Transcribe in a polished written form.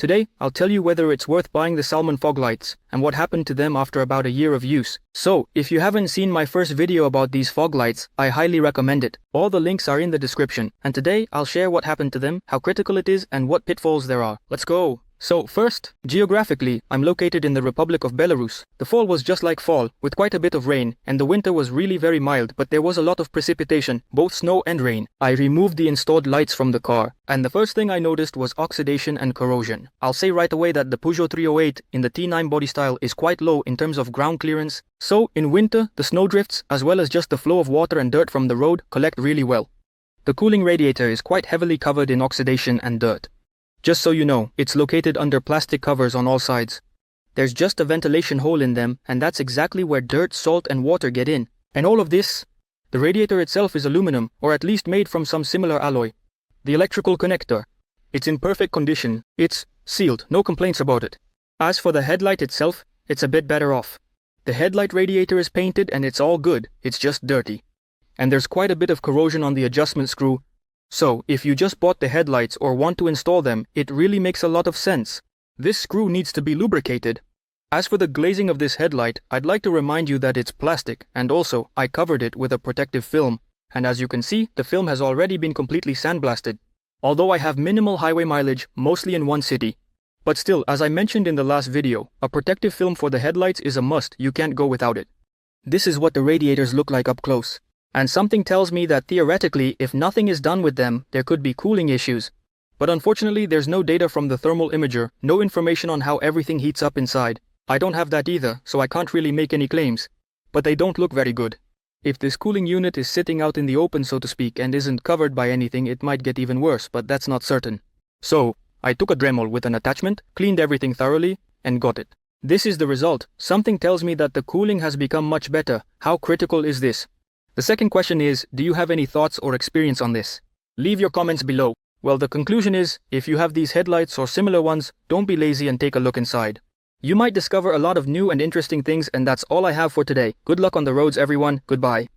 Today, I'll tell you whether it's worth buying the Salmon fog lights and what happened to them after about a year of use. So, if you haven't seen my first video about these fog lights, I highly recommend it. All the links are in the description, and today I'll share what happened to them, how critical it is, and what pitfalls there are. Let's go! So first, geographically, I'm located in the Republic of Belarus. The fall was just like fall, with quite a bit of rain, and the winter was really very mild, but there was a lot of precipitation, both snow and rain. I removed the installed lights from the car, and the first thing I noticed was oxidation and corrosion. I'll say right away that the Peugeot 308 in the T9 body style is quite low in terms of ground clearance, so in winter, the snow drifts, as well as just the flow of water and dirt from the road, collect really well. The cooling radiator is quite heavily covered in oxidation and dirt. Just so you know, it's located under plastic covers on all sides. There's just a ventilation hole in them, and that's exactly where dirt, salt, and water get in. And all of this, the radiator itself is aluminum, or at least made from some similar alloy. The electrical connector, it's in perfect condition. It's sealed, no complaints about it. As for the headlight itself, it's a bit better off. The headlight radiator is painted and it's all good, it's just dirty. And there's quite a bit of corrosion on the adjustment screw. So, if you just bought the headlights or want to install them, it really makes a lot of sense. This screw needs to be lubricated. As for the glazing of this headlight, I'd like to remind you that it's plastic, and also, I covered it with a protective film, and as you can see, the film has already been completely sandblasted. Although I have minimal highway mileage, mostly in one city. But still, as I mentioned in the last video, a protective film for the headlights is a must, you can't go without it. This is what the radiators look like up close. And something tells me that theoretically, if nothing is done with them, there could be cooling issues. But unfortunately, there's no data from the thermal imager, no information on how everything heats up inside. I don't have that either, so I can't really make any claims. But they don't look very good. If this cooling unit is sitting out in the open, so to speak, and isn't covered by anything, it might get even worse, but that's not certain. So, I took a Dremel with an attachment, cleaned everything thoroughly, and got it. This is the result. Something tells me that the cooling has become much better. How critical is this? The second question is, do you have any thoughts or experience on this? Leave your comments below. Well, the conclusion is, if you have these headlights or similar ones, don't be lazy and take a look inside. You might discover a lot of new and interesting things, and that's all I have for today. Good luck on the roads, everyone. Goodbye.